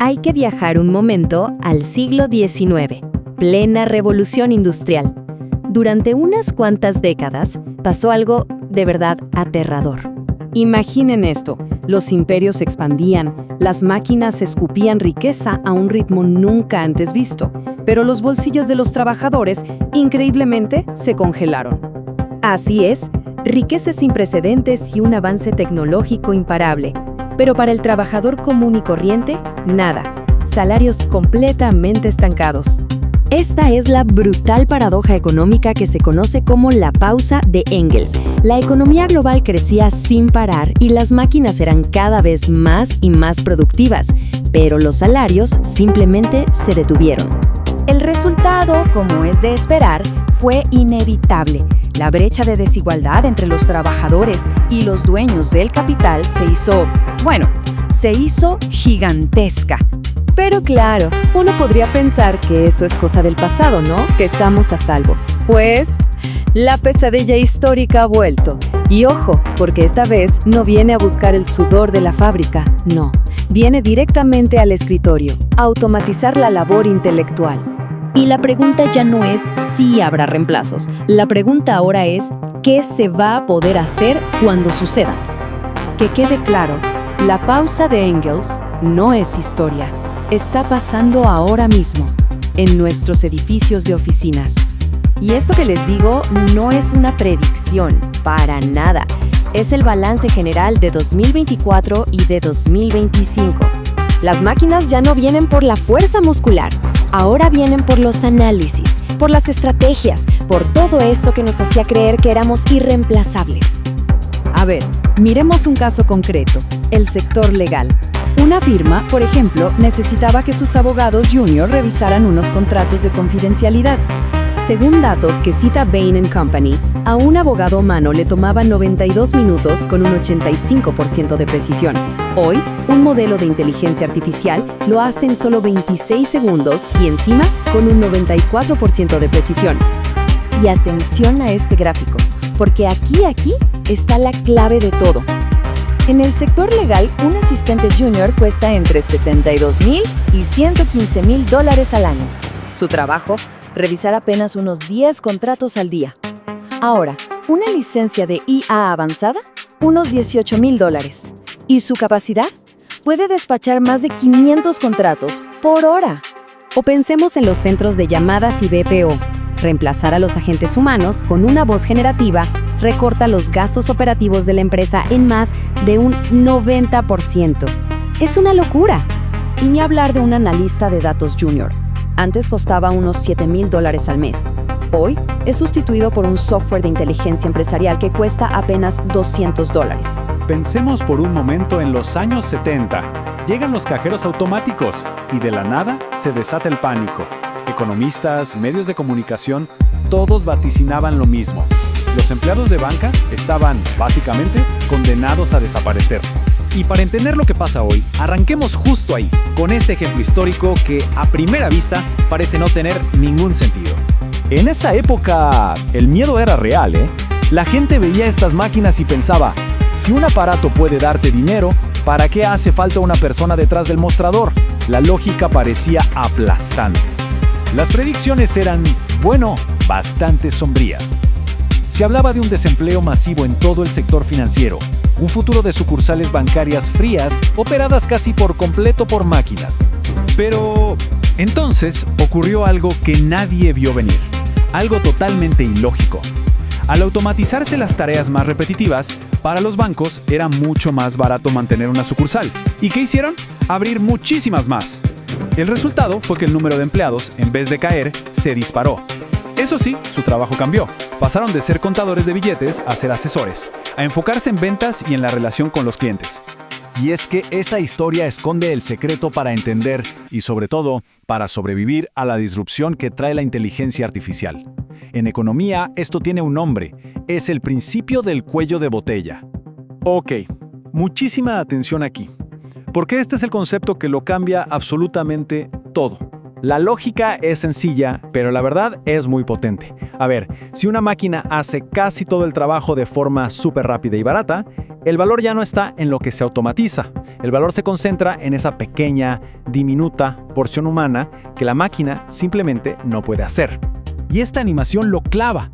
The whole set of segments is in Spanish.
Hay que viajar un momento al siglo XIX, plena revolución industrial. Durante unas cuantas décadas pasó algo de verdad aterrador. Imaginen esto, los imperios se expandían, las máquinas escupían riqueza a un ritmo nunca antes visto, pero los bolsillos de los trabajadores, increíblemente, se congelaron. Así es, riqueza sin precedentes y un avance tecnológico imparable. Pero para el trabajador común y corriente, nada. Salarios completamente estancados. Esta es la brutal paradoja económica que se conoce como la pausa de Engels. La economía global crecía sin parar y las máquinas eran cada vez más y más productivas, pero los salarios simplemente se detuvieron. El resultado, como es de esperar, fue inevitable. La brecha de desigualdad entre los trabajadores y los dueños del capital se hizo gigantesca. Pero claro, uno podría pensar que eso es cosa del pasado, ¿no? Que estamos a salvo. Pues, la pesadilla histórica ha vuelto. Y ojo, porque esta vez no viene a buscar el sudor de la fábrica, no. Viene directamente al escritorio, a automatizar la labor intelectual. Y la pregunta ya no es si habrá reemplazos. La pregunta ahora es, ¿qué se va a poder hacer cuando sucedan? Que quede claro, la pausa de Engels no es historia. Está pasando ahora mismo, en nuestros edificios de oficinas. Y esto que les digo no es una predicción, para nada. Es el balance general de 2024 y de 2025. Las máquinas ya no vienen por la fuerza muscular, ahora vienen por los análisis, por las estrategias, por todo eso que nos hacía creer que éramos irreemplazables. A ver, miremos un caso concreto, el sector legal. Una firma, por ejemplo, necesitaba que sus abogados junior revisaran unos contratos de confidencialidad. Según datos que cita Bain & Company, a un abogado humano le tomaba 92 minutos con un 85% de precisión. Hoy, un modelo de inteligencia artificial lo hace en solo 26 segundos y encima con un 94% de precisión. Y atención a este gráfico, porque aquí está la clave de todo. En el sector legal, un asistente junior cuesta entre $72,000 y $115,000 al año. Su trabajo, revisar apenas unos 10 contratos al día. Ahora, una licencia de IA avanzada, unos $18,000. ¿Y su capacidad? Puede despachar más de 500 contratos por hora. O pensemos en los centros de llamadas y BPO. Reemplazar a los agentes humanos con una voz generativa recorta los gastos operativos de la empresa en más de un 90%. Es una locura. Y ni hablar de un analista de datos junior. Antes costaba unos $7,000 al mes. Hoy es sustituido por un software de inteligencia empresarial que cuesta apenas $200. Pensemos por un momento en los años 70. Llegan los cajeros automáticos y de la nada se desata el pánico. Economistas, medios de comunicación, todos vaticinaban lo mismo. Los empleados de banca estaban, básicamente, condenados a desaparecer. Y para entender lo que pasa hoy, arranquemos justo ahí, con este ejemplo histórico que, a primera vista, parece no tener ningún sentido. En esa época, el miedo era real, ¿eh? La gente veía estas máquinas y pensaba, si un aparato puede darte dinero, ¿para qué hace falta una persona detrás del mostrador? La lógica parecía aplastante. Las predicciones eran, bastante sombrías. Se hablaba de un desempleo masivo en todo el sector financiero, un futuro de sucursales bancarias frías operadas casi por completo por máquinas. Pero entonces ocurrió algo que nadie vio venir, algo totalmente ilógico. Al automatizarse las tareas más repetitivas, para los bancos era mucho más barato mantener una sucursal. ¿Y qué hicieron? Abrir muchísimas más. El resultado fue que el número de empleados, en vez de caer, se disparó. Eso sí, su trabajo cambió. Pasaron de ser contadores de billetes a ser asesores, a enfocarse en ventas y en la relación con los clientes. Y es que esta historia esconde el secreto para entender y, sobre todo, para sobrevivir a la disrupción que trae la inteligencia artificial. En economía, esto tiene un nombre. Es el principio del cuello de botella. Ok, muchísima atención aquí. Porque este es el concepto que lo cambia absolutamente todo. La lógica es sencilla, pero la verdad es muy potente. A ver, si una máquina hace casi todo el trabajo de forma súper rápida y barata, el valor ya no está en lo que se automatiza. El valor se concentra en esa pequeña, diminuta porción humana que la máquina simplemente no puede hacer. Y esta animación lo clava.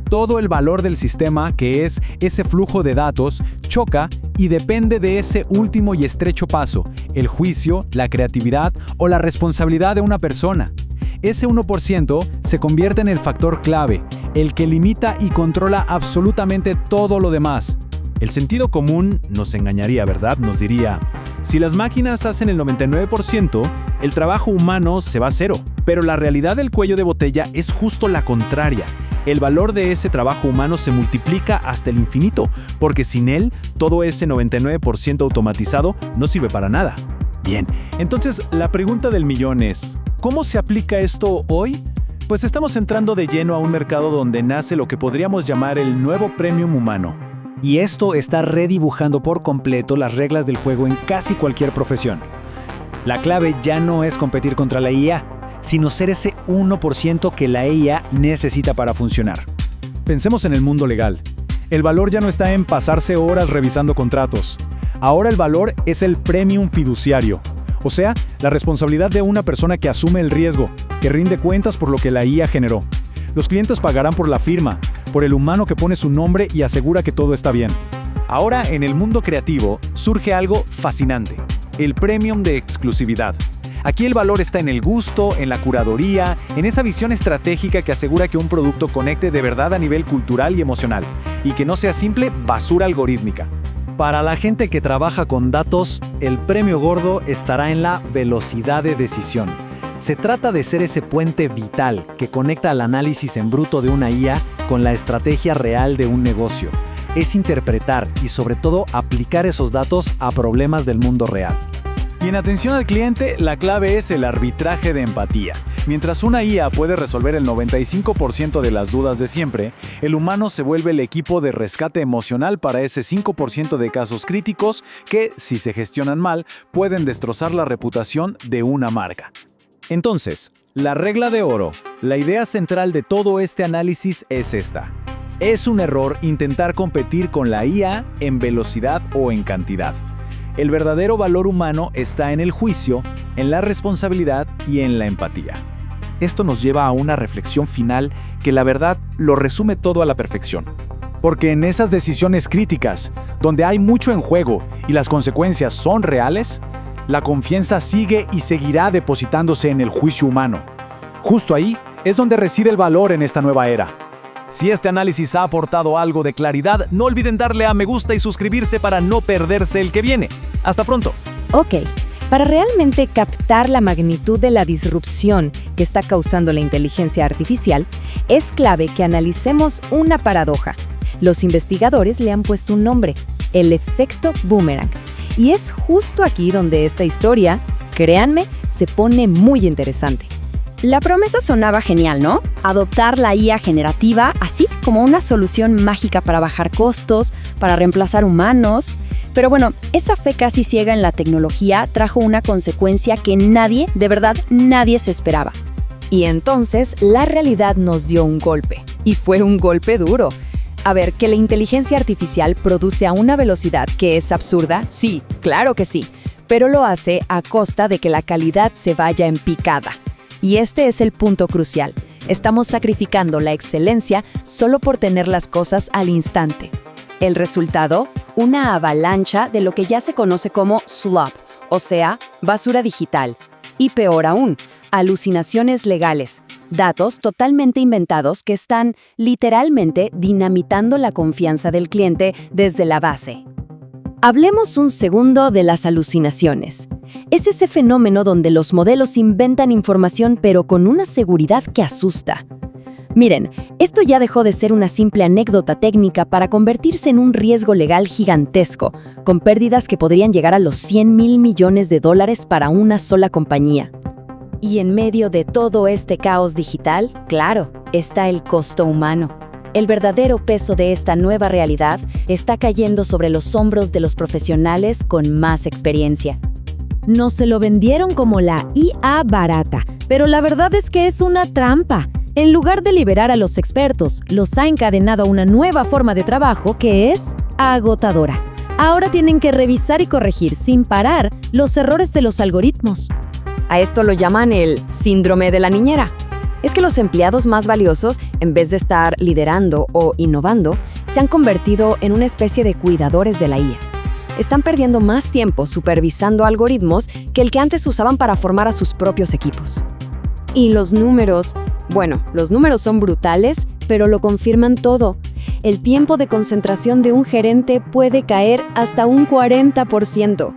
Todo el valor del sistema, que es ese flujo de datos, choca y depende de ese último y estrecho paso, el juicio, la creatividad o la responsabilidad de una persona. Ese 1% se convierte en el factor clave, el que limita y controla absolutamente todo lo demás. El sentido común nos engañaría, ¿verdad? Nos diría, si las máquinas hacen el 99%, el trabajo humano se va a cero. Pero la realidad del cuello de botella es justo la contraria. El valor de ese trabajo humano se multiplica hasta el infinito, porque sin él, todo ese 99% automatizado no sirve para nada. Bien, entonces la pregunta del millón es, ¿cómo se aplica esto hoy? Pues estamos entrando de lleno a un mercado donde nace lo que podríamos llamar el nuevo premium humano. Y esto está redibujando por completo las reglas del juego en casi cualquier profesión. La clave ya no es competir contra la IA, sino ser ese 1% que la IA necesita para funcionar. Pensemos en el mundo legal. El valor ya no está en pasarse horas revisando contratos. Ahora el valor es el premium fiduciario, o sea, la responsabilidad de una persona que asume el riesgo, que rinde cuentas por lo que la IA generó. Los clientes pagarán por la firma, por el humano que pone su nombre y asegura que todo está bien. Ahora, en el mundo creativo, surge algo fascinante: el premium de exclusividad. Aquí el valor está en el gusto, en la curaduría, en esa visión estratégica que asegura que un producto conecte de verdad a nivel cultural y emocional, y que no sea simple basura algorítmica. Para la gente que trabaja con datos, el premio gordo estará en la velocidad de decisión. Se trata de ser ese puente vital que conecta el análisis en bruto de una IA con la estrategia real de un negocio. Es interpretar y sobre todo aplicar esos datos a problemas del mundo real. Y en atención al cliente, la clave es el arbitraje de empatía. Mientras una IA puede resolver el 95% de las dudas de siempre, el humano se vuelve el equipo de rescate emocional para ese 5% de casos críticos que, si se gestionan mal, pueden destrozar la reputación de una marca. Entonces, la regla de oro, la idea central de todo este análisis es esta. Es un error intentar competir con la IA en velocidad o en cantidad. El verdadero valor humano está en el juicio, en la responsabilidad y en la empatía. Esto nos lleva a una reflexión final que la verdad lo resume todo a la perfección. Porque en esas decisiones críticas, donde hay mucho en juego y las consecuencias son reales, la confianza sigue y seguirá depositándose en el juicio humano. Justo ahí es donde reside el valor en esta nueva era. Si este análisis ha aportado algo de claridad, no olviden darle a me gusta y suscribirse para no perderse el que viene. ¡Hasta pronto! Ok, para realmente captar la magnitud de la disrupción que está causando la inteligencia artificial, es clave que analicemos una paradoja. Los investigadores le han puesto un nombre: el efecto boomerang. Y es justo aquí donde esta historia, créanme, se pone muy interesante. La promesa sonaba genial, ¿no? Adoptar la IA generativa así como una solución mágica para bajar costos, para reemplazar humanos. Pero bueno, esa fe casi ciega en la tecnología trajo una consecuencia que nadie, de verdad nadie se esperaba. Y entonces la realidad nos dio un golpe. Y fue un golpe duro. A ver, que la inteligencia artificial produce a una velocidad que es absurda, sí, claro que sí, pero lo hace a costa de que la calidad se vaya en picada. Y este es el punto crucial. Estamos sacrificando la excelencia solo por tener las cosas al instante. El resultado, una avalancha de lo que ya se conoce como slop, o sea, basura digital. Y peor aún, alucinaciones legales, datos totalmente inventados que están literalmente dinamitando la confianza del cliente desde la base. Hablemos un segundo de las alucinaciones. Es ese fenómeno donde los modelos inventan información pero con una seguridad que asusta. Miren, esto ya dejó de ser una simple anécdota técnica para convertirse en un riesgo legal gigantesco, con pérdidas que podrían llegar a los $100,000 millones para una sola compañía. Y en medio de todo este caos digital, claro, está el costo humano. El verdadero peso de esta nueva realidad está cayendo sobre los hombros de los profesionales con más experiencia. Nos se lo vendieron como la IA barata, Pero la verdad es que es una trampa. En lugar de liberar a los expertos, los ha encadenado a una nueva forma de trabajo que es agotadora. Ahora tienen que revisar y corregir sin parar los errores de los algoritmos. A esto lo llaman el síndrome de la niñera. Es que los empleados más valiosos, en vez de estar liderando o innovando, se han convertido en una especie de cuidadores de la IA. Están perdiendo más tiempo supervisando algoritmos que el que antes usaban para formar a sus propios equipos. Y los números, bueno, los números son brutales, pero lo confirman todo. El tiempo de concentración de un gerente puede caer hasta un 40%.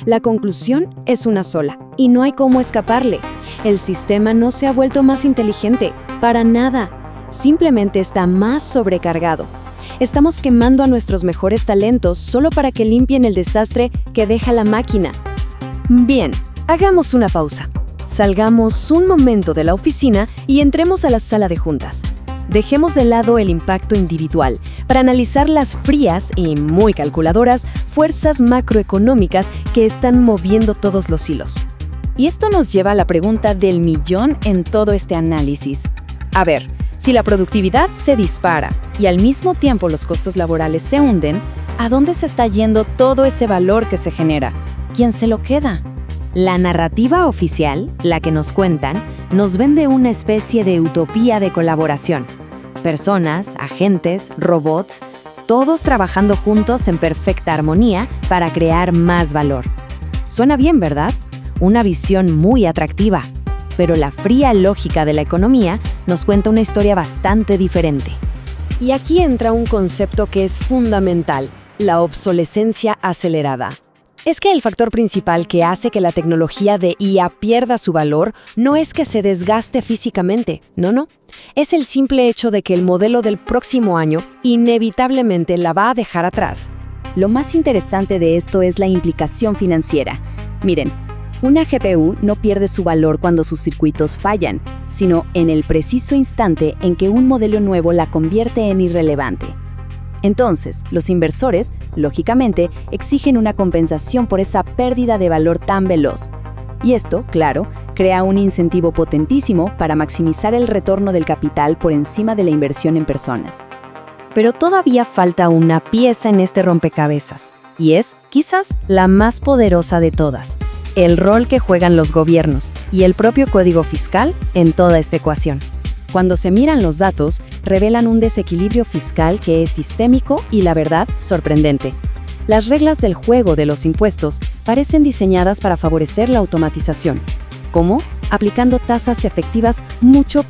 La conclusión es una sola, y no hay cómo escaparle. El sistema no se ha vuelto más inteligente, para nada. Simplemente está más sobrecargado. Estamos quemando a nuestros mejores talentos solo para que limpien el desastre que deja la máquina. Bien, hagamos una pausa. Salgamos un momento de la oficina y entremos a la sala de juntas. Dejemos de lado el impacto individual para analizar las frías y muy calculadoras fuerzas macroeconómicas que están moviendo todos los hilos. Y esto nos lleva a la pregunta del millón en todo este análisis. A ver, si la productividad se dispara y al mismo tiempo los costos laborales se hunden, ¿a dónde se está yendo todo ese valor que se genera? ¿Quién se lo queda? La narrativa oficial, la que nos cuentan, nos vende una especie de utopía de colaboración. Personas, agentes, robots, todos trabajando juntos en perfecta armonía para crear más valor. Suena bien, ¿verdad? Una visión muy atractiva. Pero la fría lógica de la economía nos cuenta una historia bastante diferente. Y aquí entra un concepto que es fundamental, la obsolescencia acelerada. Es que el factor principal que hace que la tecnología de IA pierda su valor no es que se desgaste físicamente, no. Es el simple hecho de que el modelo del próximo año inevitablemente la va a dejar atrás. Lo más interesante de esto es la implicación financiera. Miren, una GPU no pierde su valor cuando sus circuitos fallan, sino en el preciso instante en que un modelo nuevo la convierte en irrelevante. Entonces, los inversores, lógicamente, exigen una compensación por esa pérdida de valor tan veloz. Y esto, claro, crea un incentivo potentísimo para maximizar el retorno del capital por encima de la inversión en personas. Pero todavía falta una pieza en este rompecabezas, y es, quizás, la más poderosa de todas: el rol que juegan los gobiernos y el propio código fiscal en toda esta ecuación. Cuando se miran los datos, revelan un desequilibrio fiscal que es sistémico y, la verdad, sorprendente. Las reglas del juego de los impuestos parecen diseñadas para favorecer la automatización. ¿Cómo? Aplicando tasas efectivas mucho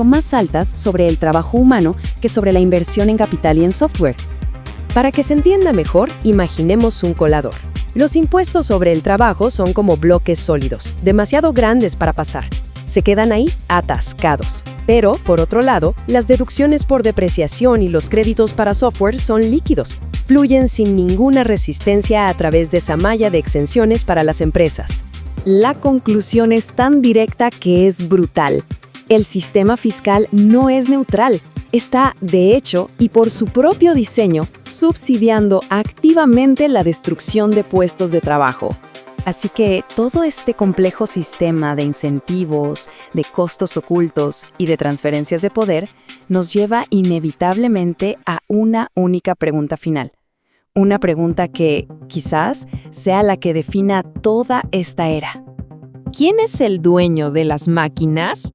más altas sobre el trabajo humano que sobre la inversión en capital y en software. Para que se entienda mejor, imaginemos un colador. Los impuestos sobre el trabajo son como bloques sólidos, demasiado grandes para pasar. Se quedan ahí atascados. Pero, por otro lado, las deducciones por depreciación y los créditos para software son líquidos. Fluyen sin ninguna resistencia a través de esa malla de exenciones para las empresas. La conclusión es tan directa que es brutal. El sistema fiscal no es neutral. Está, de hecho, y por su propio diseño, subsidiando activamente la destrucción de puestos de trabajo. Así que todo este complejo sistema de incentivos, de costos ocultos y de transferencias de poder nos lleva inevitablemente a una única pregunta final. Una pregunta que, quizás, sea la que defina toda esta era. ¿Quién es el dueño de las máquinas?